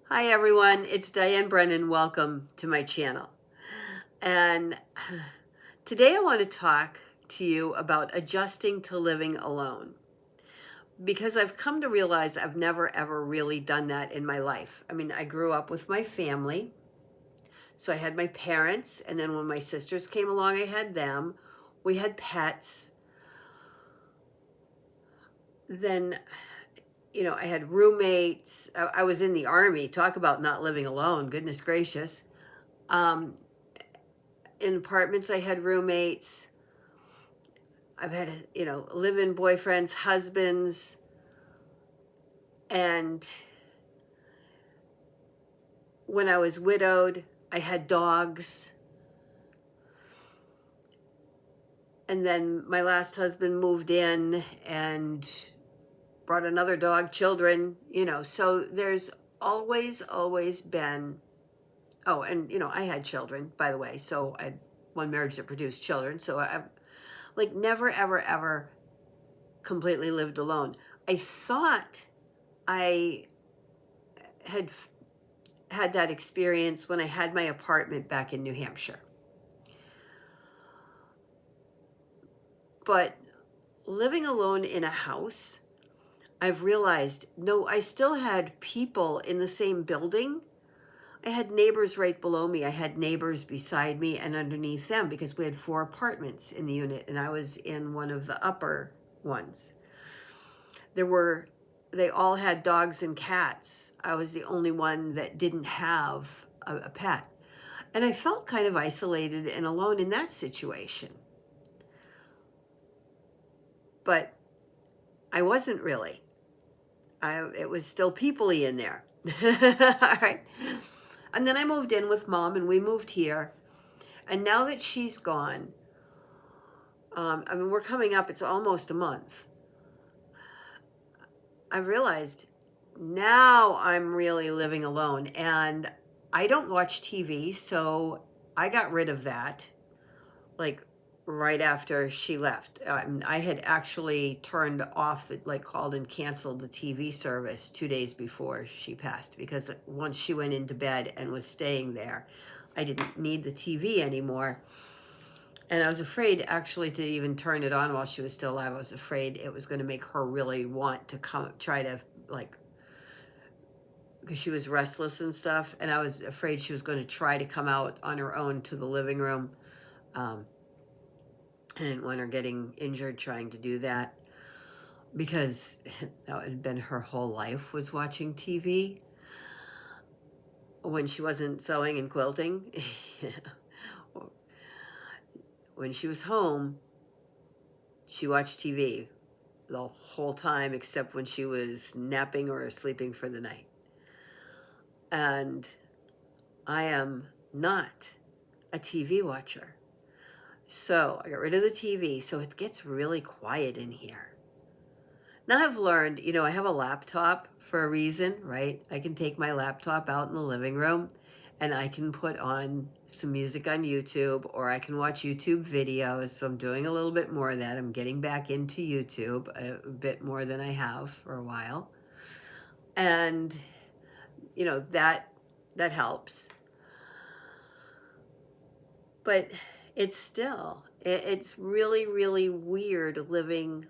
Hi everyone, it's Diane Brennan. Welcome to my channel. And today I want to talk to you about adjusting to living alone because I've come to realize I've never ever really done that in my life. I mean, I grew up with my family. So I had my parents, and then when my sisters came along, I had them. We had pets. Then I had roommates. I was in the army. Talk about not living alone. Goodness gracious. Um, in apartments, I had roommates. I've had, live-in boyfriends, husbands, and when I was widowed, I had dogs. And then my last husband moved in and brought another dog, children, so there's always been, oh, and, I had children, by the way, so I had one marriage that produced children, so I've, like, never, ever, ever completely lived alone. I thought I had had that experience when I had my apartment back in New Hampshire. But living alone in a house, I've realized, no, I still had people in the same building. I had neighbors right below me. I had neighbors beside me and underneath them because we had 4 apartments in the unit and I was in one of the upper ones. They all had dogs and cats. I was the only one that didn't have a pet. And I felt kind of isolated and alone in that situation. But I wasn't really. It was still people-y in there. All right. And then I moved in with Mom and we moved here. And now that she's gone, I mean, we're coming up, it's almost a month. I realized now I'm really living alone and I don't watch TV, so I got rid of that like right after she left. I had actually turned off called and canceled the TV service 2 days before she passed because once she went into bed and was staying there, I didn't need the TV anymore. And I was afraid actually to even turn it on while she was still alive. I was afraid it was going to make her really want to come try to because she was restless and stuff. And I was afraid she was going to try to come out on her own to the living room. I didn't want her getting injured trying to do that because that had been her whole life was watching TV when she wasn't sewing and quilting. When she was home, she watched TV the whole time except when she was napping or sleeping for the night. And I am not a TV watcher. So I got rid of the TV, so it gets really quiet in here. Now I've learned, I have a laptop for a reason, right? I can take my laptop out in the living room and I can put on some music on YouTube or I can watch YouTube videos. So I'm doing a little bit more of that. I'm getting back into YouTube a bit more than I have for a while. And, that helps. But it's really, really weird living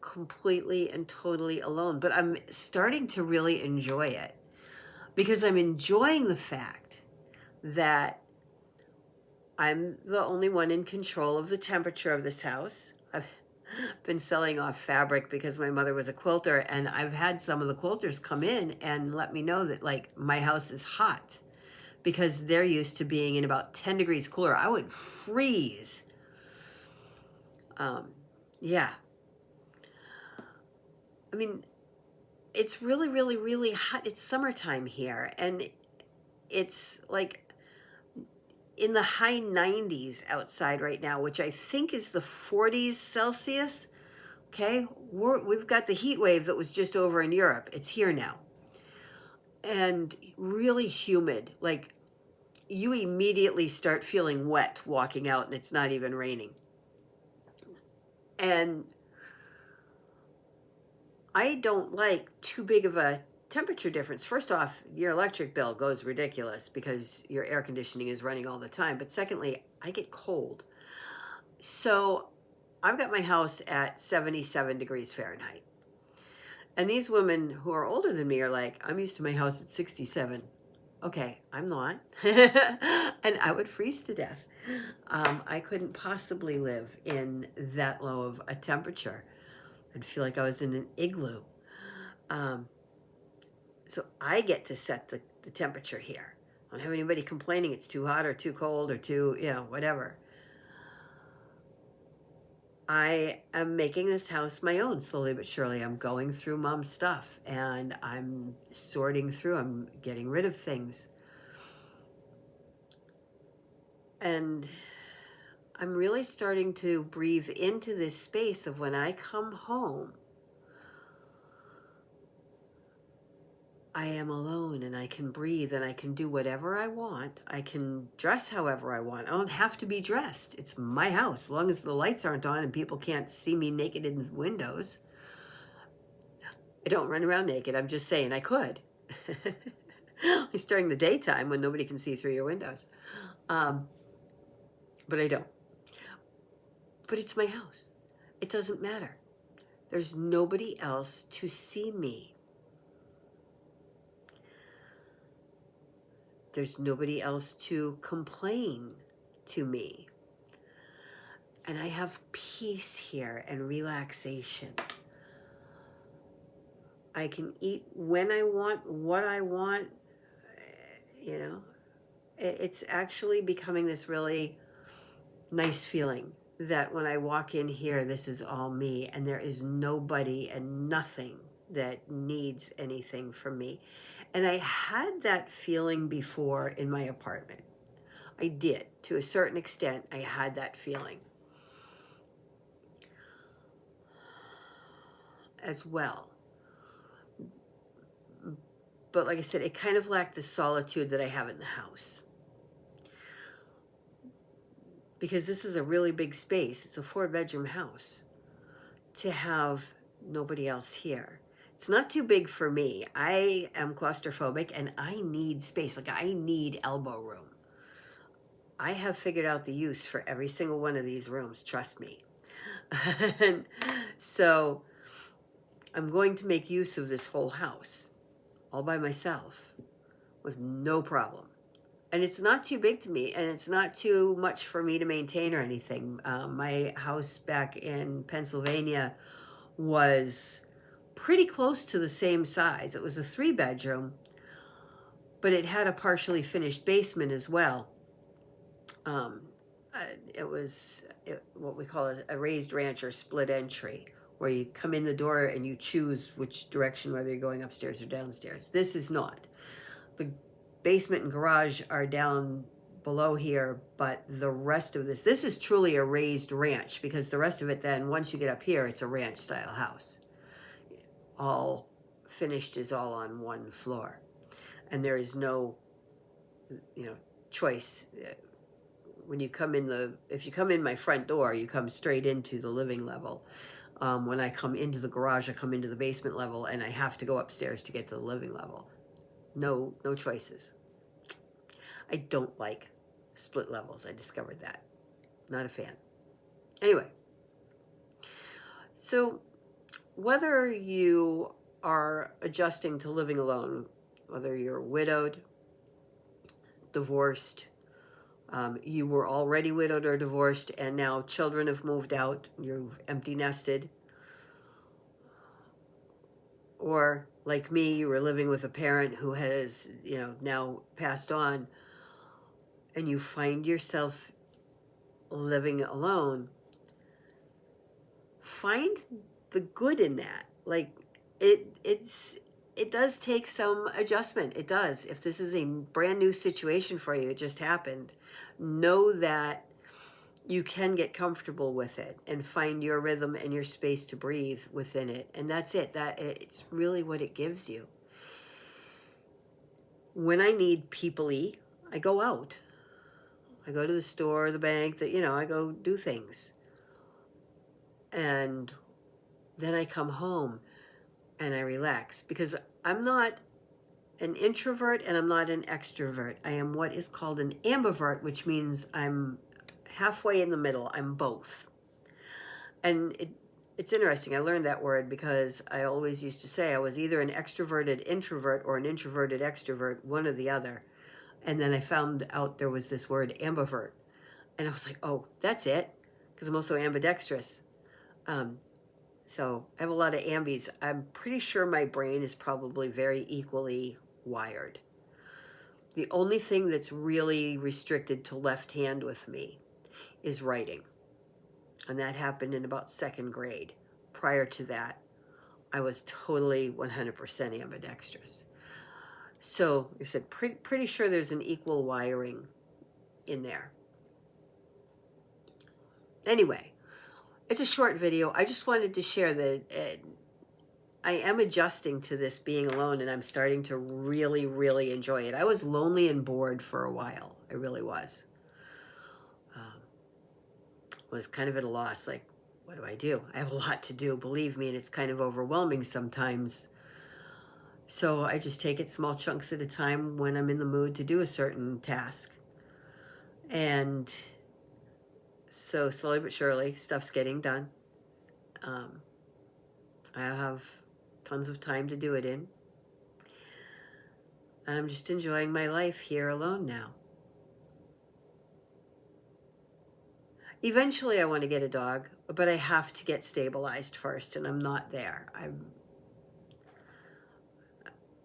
completely and totally alone. But I'm starting to really enjoy it because I'm enjoying the fact that I'm the only one in control of the temperature of this house. I've been selling off fabric because my mother was a quilter, and I've had some of the quilters come in and let me know that my house is hot because they're used to being in about 10 degrees cooler. I would freeze. Yeah. I mean, it's really, really, really hot. It's summertime here, and it's like in the high 90s outside right now, which I think is the 40s Celsius. Okay, we've got the heat wave that was just over in Europe. It's here now. And really humid. Like, you immediately start feeling wet walking out and it's not even raining. And I don't like too big of a temperature difference. First off, your electric bill goes ridiculous because your air conditioning is running all the time. But secondly, I get cold. So I've got my house at 77 degrees Fahrenheit. And these women who are older than me are like, I'm used to my house at 67. Okay, I'm not. And I would freeze to death. I couldn't possibly live in that low of a temperature. I'd feel like I was in an igloo. Um, so I get to set the temperature here. I don't have anybody complaining it's too hot or too cold or too, whatever. I am making this house my own slowly but surely. I'm going through Mom's stuff and I'm sorting through, I'm getting rid of things. And I'm really starting to breathe into this space of when I come home, I am alone and I can breathe and I can do whatever I want. I can dress however I want. I don't have to be dressed. It's my house. As long as the lights aren't on and people can't see me naked in the windows. I don't run around naked. I'm just saying I could. It's during the daytime when nobody can see through your windows. But I don't. But it's my house. It doesn't matter. There's nobody else to see me. There's nobody else to complain to me. And I have peace here and relaxation. I can eat when I want, what I want, It's actually becoming this really nice feeling that when I walk in here, this is all me and there is nobody and nothing that needs anything from me. And I had that feeling before in my apartment. I did. To a certain extent, I had that feeling as well. But like I said, it kind of lacked the solitude that I have in the house. Because this is a really big space. It's a 4-bedroom house. To have nobody else here. It's not too big for me. I am claustrophobic and I need space. Like I need elbow room. I have figured out the use for every single one of these rooms, trust me. And so I'm going to make use of this whole house all by myself with no problem. And it's not too big to me and it's not too much for me to maintain or anything. My house back in Pennsylvania was pretty close to the same size. It was a 3-bedroom, but it had a partially finished basement as well. It was what we call a raised ranch or split entry, where you come in the door and you choose which direction, whether you're going upstairs or downstairs. This is not. The basement and garage are down below here, but the rest of this is truly a raised ranch, because the rest of it then, once you get up here, it's a ranch style house. All finished is all on one floor. And there is no, choice. When you come in if you come in my front door, you come straight into the living level. When I come into the garage, I come into the basement level and I have to go upstairs to get to the living level. No choices. I don't like split levels. I discovered that. Not a fan. Anyway, so whether you are adjusting to living alone, whether you're widowed, divorced, you were already widowed or divorced and now children have moved out, you've empty nested, or like me, you were living with a parent who has, now passed on, and you find yourself living alone, find the good in that. Like it does take some adjustment. It does. If this is a brand new situation for you, it just happened, know that you can get comfortable with it and find your rhythm and your space to breathe within it. And that's it. It's really what it gives you. When I need people-y, I go out. I go to the store, the bank, I go do things. And then I come home and I relax, because I'm not an introvert and I'm not an extrovert. I am what is called an ambivert, which means I'm halfway in the middle. I'm both. And it's interesting. I learned that word because I always used to say I was either an extroverted introvert or an introverted extrovert, one or the other. And then I found out there was this word ambivert. And I was like, oh, that's it. Because I'm also ambidextrous. Um, so I have a lot of ambies. I'm pretty sure my brain is probably very equally wired. The only thing that's really restricted to left hand with me is writing. And that happened in about second grade. Prior to that, I was totally 100% ambidextrous. So I said, pretty sure there's an equal wiring in there. Anyway, it's a short video. I just wanted to share that I am adjusting to this being alone, and I'm starting to really, really enjoy it. I was lonely and bored for a while. I really was. Was kind of at a loss, like, what do I do? I have a lot to do, believe me, and it's kind of overwhelming sometimes. So I just take it small chunks at a time when I'm in the mood to do a certain task. And so slowly but surely, stuff's getting done. I have tons of time to do it in. And I'm just enjoying my life here alone now. Eventually I want to get a dog, but I have to get stabilized first, and I'm not there.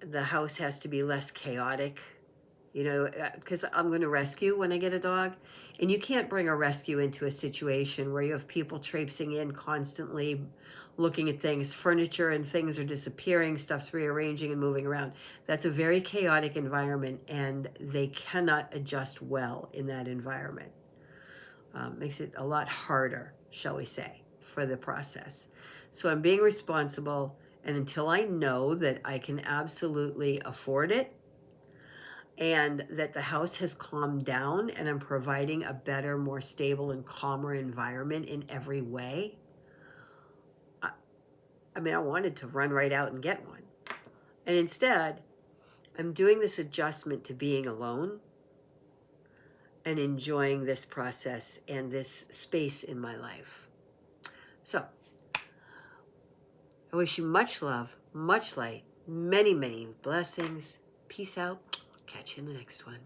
The house has to be less chaotic, you know, because I'm going to rescue when I get a dog. And you can't bring a rescue into a situation where you have people traipsing in constantly looking at things, furniture and things are disappearing, stuff's rearranging and moving around. That's a very chaotic environment, and they cannot adjust well in that environment. Makes it a lot harder, shall we say, for the process. So I'm being responsible, and until I know that I can absolutely afford it and that the house has calmed down and I'm providing a better, more stable and calmer environment in every way, I wanted to run right out and get one. And instead, I'm doing this adjustment to being alone and enjoying this process and this space in my life. So, I wish you much love, much light, many, many blessings. Peace out. Catch you in the next one.